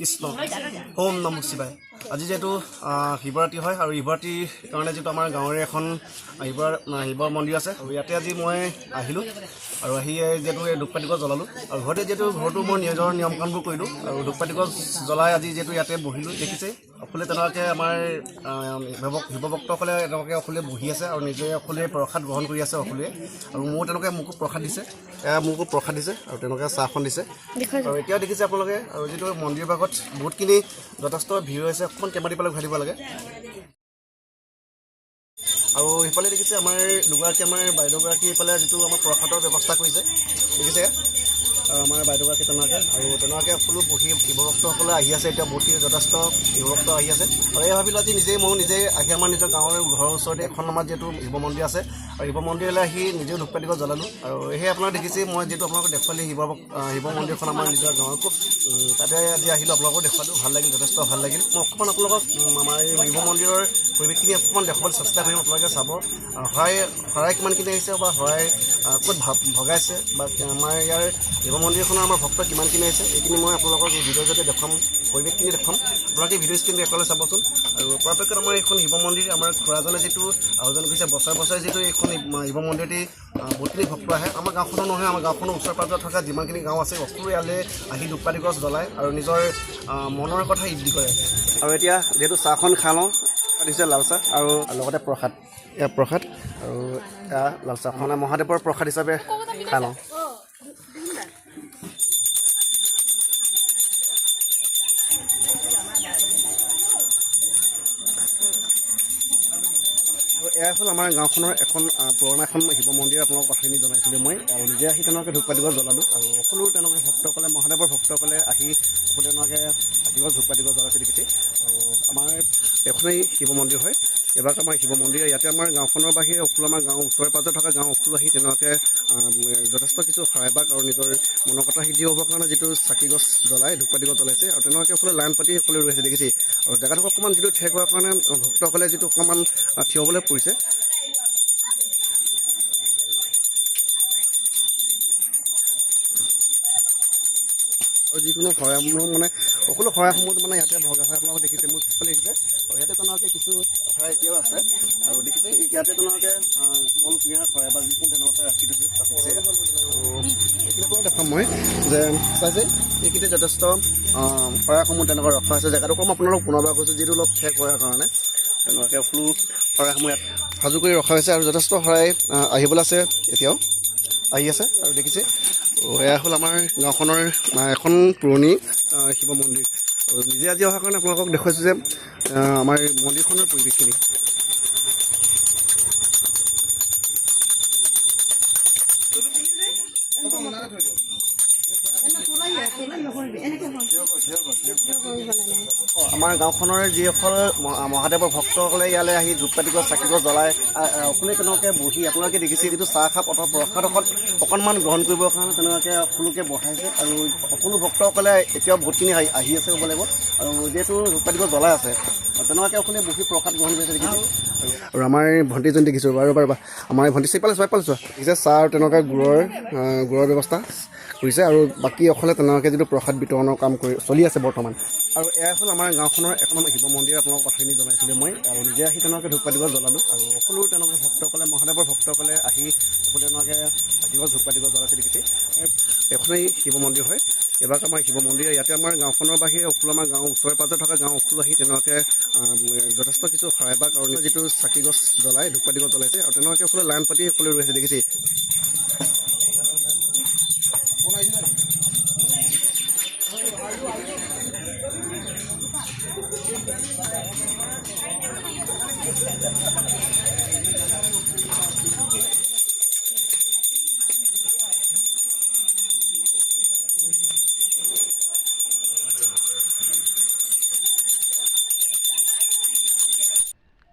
কৃষ্ণ ওম নমঃ শিৱায়। আজি যেহেতু শিৱৰাত্ৰি হয় আৰু শিৱৰাত্ৰিৰ কাৰণে যিটো আমাৰ গাঁৱৰে এখন শিৱ মন্দিৰ আছে আৰু ইয়াতে আজি মই আহিলোঁ আৰু আহি যিহেতু এই ধূপকাঠি গছ জ্বলালোঁ আৰু ঘৰতে যিহেতু ঘৰটো মই নিজৰ নিয়ম কামবোৰ কৰিলোঁ আৰু ধূপকাঠি গছ জ্বলাই আজি যিহেতু ইয়াতে বহিলোঁ দেখিছে অকলে তেনেকুৱাকৈ আমাৰ শিৱভক্তসকলে তেনেকুৱাকৈ অকলে বহি আছে আৰু নিজে অকলে প্ৰসাদ গ্ৰহণ কৰি আছে অকলে আৰু মোৰ তেনেকৈ মোকো প্ৰসাদ দিছে মোকো প্ৰসাদ দিছে আৰু তেনেকৈ চাহখন দিছে আৰু এতিয়াও দেখিছে আপোনালোকে আৰু যিটো মন্দিৰৰ ভাগত বহুতখিনি যথেষ্ট ভিৰ হৈছে অকণমান কেমেৰা দি পেলাই ঘূৰাই দিব লাগে আৰু সেইফালে দেখিছে আমাৰ দুগৰাকী আমাৰ বাইদেউগৰাকী এইফালে যিটো আমাৰ প্ৰসাদৰ ব্যৱস্থা কৰিছে দেখিছে আমাৰ বাইদেউগৰাকী তেনেকুৱাকৈ আৰু তেনেকুৱাকৈ সকলো বহি শিৱভক্তসকলে আহি আছে এতিয়া বহুতখিনি যথেষ্ট শিৱভক্ত আহি আছে আৰু এই ভাবিলোঁ আজি মই নিজেই আহি আমাৰ নিজৰ গাঁৱৰ ঘৰৰ ওচৰতে এখন আমাৰ যিহেতু শিৱ মন্দিৰ আছে আৰু শিৱ মন্দিৰলৈ আহি নিজেও ধূপকাঠি গছ জ্বলালোঁ আৰু সেই আপোনালোকে দেখিছে মই যিটো আপোনালোকক দেখুৱালোঁ শিৱ মন্দিৰখন আমাৰ নিজৰ গাঁৱৰ খুব তাতে আজি আহিলোঁ আপোনালোকক দেখুৱালোঁ ভাল লাগিল যথেষ্ট ভাল লাগিল মই অকণমান আপোনালোকক আমাৰ এই শিৱ মন্দিৰৰ পৰিৱেশখিনি অকণমান দেখুৱাবলৈ চেষ্টা কৰিম আপোনালোকে চাব শৰাই কিমানখিনি আহিছে বা শৰাই ক'ত ভগাইছে বা আমাৰ ইয়াৰ শিৱ মন্দিৰখনৰ আমাৰ ভক্ত কিমানখিনি আহিছে এইখিনি মই আপোনালোকক এই ভিডিঅ'ৰ জৰিয়তে দেখুৱাম পৰিৱেশখিনি দেখুৱাম আপোনালোকে ভিডিঅ' স্ক্ৰীনটো একেলগে চাবচোন আৰু পৰাপক্ষত আমাৰ এইখন শিৱ মন্দিৰ আমাৰ খুৰাজনে যিটো আয়োজন কৰিছে বছৰে বছৰে যিটো এইখন শিৱ মন্দিৰটি বহুতখিনি ভক্ত আহে আমাৰ গাঁওখনৰ নহয় আমাৰ গাঁওখনৰ ওচৰে পাঁজৰে থকা যিমানখিনি গাঁও আছে সকলো ইয়ালৈ আহি ধূপকাঠি গছ জ্বলায় আৰু নিজৰ মনৰ কথা ইতি কৰে আৰু এতিয়া যিহেতু চাহখন খাই লওঁ দিছে লাল চাহ আৰু লগতে প্ৰসাদ এয়া প্ৰসাদ আৰু এয়া লাল চাহ মানে মহাদেৱৰ প্ৰসাদ হিচাপে খাই লওঁ এয়া হ'ল আমাৰ গাঁওখনৰ এখন পুৰণা এখন শিৱ মন্দিৰ আপোনালোকক কথাখিনি জনাইছিলোঁ মই আৰু নিজে আহি তেনেকুৱাকৈ ধূপকাঠি গছ জ্বলালোঁ আৰু সকলো তেনেকৈ ভক্তসকলে মহাদেৱৰ ভক্তসকলে আহি সকলো তেনেকুৱাকৈ ধূপকাঠি গছ জ্বলাইছে দেখিছে আৰু আমাৰ এখনেই শিৱ মন্দিৰ হয় এবাৰ আমাৰ শিৱ মন্দিৰ ইয়াতে আমাৰ গাঁওখনৰ বাহিৰে সকলো আমাৰ গাঁৱৰ ওচৰে পাঁজৰে থকা গাঁও সকলো আহি তেনেকুৱাকৈ যথেষ্ট কিছু শৰাইভাগ আৰু নিজৰ মনৰ কথা সিদ্ধি হ'বৰ কাৰণে যিটো চাকি গছ জ্বলাই ধূপকাঠি গছ জ্বলাইছে আৰু তেনেকুৱাকৈ সকলো লাইন পাতি সকলো ৰৈ আছে দেখিছে আৰু জেগাডোখৰ অকণমান যিটো ঠেক হোৱাৰ কাৰণে ভক্তসকলে যিটো অকণমান থিয় হ'বলৈ পৰিছে আৰু যিকোনো শৰাইসমূহ মানে সকলো শৰাইসমূহ মানে ইয়াতে ভগা হয় আপোনালোকে দেখিছে মোৰ পিছফালে দেখিছে আৰু ইয়াতে তেনেকুৱাকৈ কিছু শৰাই এতিয়াও আছে আৰু দেখিছে ইয়াতে তেনেকুৱাকৈ কল কুঁহিয়াৰ শৰাই বা যিকোনো তেনেকুৱাকৈ ৰাখি দিছে আৰু এইখিনি পৰা দেখাম মই যে চাইছে এইখিনি যথেষ্ট শৰাইসমূহ তেনেকুৱা ৰখা আছে জেগাডোখৰ মই আপোনালোকক পুনৰবাৰ কৈছোঁ যিটো অলপ ঠেক হোৱাৰ কাৰণে তেনেকুৱাকৈ সকলো শৰাইসমূহ ইয়াত সাজু কৰি ৰখা হৈছে আৰু যথেষ্ট শৰাই আহিবলৈ আছে এতিয়াও আহি আছে আৰু দেখিছে এয়া হ'ল আমাৰ গাঁওখনৰ এখন পুৰণি শিৱ মন্দিৰ আৰু নিজে আজি অহাৰ কাৰণে আপোনালোকক দেখুৱাইছোঁ যে আমাৰ মন্দিৰখনৰ পৰিৱেশখিনি আমাৰ গাঁওখনৰ যিসকল মহাদেৱৰ ভক্তসকলে ইয়ালৈ আহি ধূপকাঠি গছ চাকি গছ জ্বলাই সকলোৱে তেনেকুৱাকৈ বহি আপোনালোকে দেখিছে যিটো চাহ খাপ অথবা প্ৰসাদত অকণমান গ্ৰহণ কৰিবৰ কাৰণে তেনেকুৱাকৈ সকলোকে বহাইছে আৰু সকলো ভক্তসকলে এতিয়াও বহুতখিনি আহি আছে ক'ব লাগিব আৰু যিহেতু ধূপকাঠি গছ জ্বলাই আছে তেনেকুৱাকৈ সকলোৱে বহি প্ৰসাদ গ্ৰহণ কৰিছে দেখিছোঁ আৰু আমাৰ ভণ্টিজন দেখিছোঁ বাৰু আমাৰ ভণ্টি চাই পালে চোৱা দেখিছে চাহ আৰু তেনেকুৱা গুড়ৰ ব্যৱস্থা কৰিছে আৰু বাকী অকলে তেনেকুৱাকৈ যিটো প্ৰসাদ বিতৰণৰ কাম চলি আছে বৰ্তমান আৰু এয়া হ'ল আমাৰ গাঁওখনৰ এখন শিৱ মন্দিৰ আপোনালোকক কথাখিনি জনাইছিলোঁ মই আৰু নিজে আহি তেনেকুৱাকৈ ধূপকাঠি গছ জ্বলালোঁ আৰু সকলো তেনেকুৱা ভক্তসকলে মহাদেৱৰ ভক্তসকলে আহি সকলো তেনেকুৱাকৈ ধূপকাঠি গছ জ্বলাইছে দেখিছে এখনেই শিৱ মন্দিৰ হয় এবাৰ আমাৰ শিৱ মন্দিৰ ইয়াতে আমাৰ গাঁওখনৰ বাহিৰে সকলো আমাৰ গাঁৱৰ ওচৰে পাঁজৰে থকা গাঁও সকলো আহি তেনেকুৱাকৈ যথেষ্ট কিছু শৰাইভাগ আৰু যিটো চাকি গছ জ্বলাই ধূপকাঠি গছ জ্বলাইছে আৰু তেনেকুৱাকৈ সকলো লাইন পাতি সকলো ৰৈ আছে দেখিছে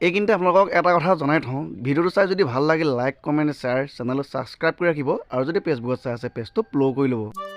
এইখিনিতে আপোনালোকক এটা কথা জনাই থওঁ ভিডিঅ'টো চাই যদি ভাল লাগিল লাইক কমেণ্ট শ্বেয়াৰ চেনেলটো ছাবস্ক্ৰাইব কৰি ৰাখিব আৰু যদি ফেচবুকত চাই আছে পেজটো ফ'ল' কৰি ল'ব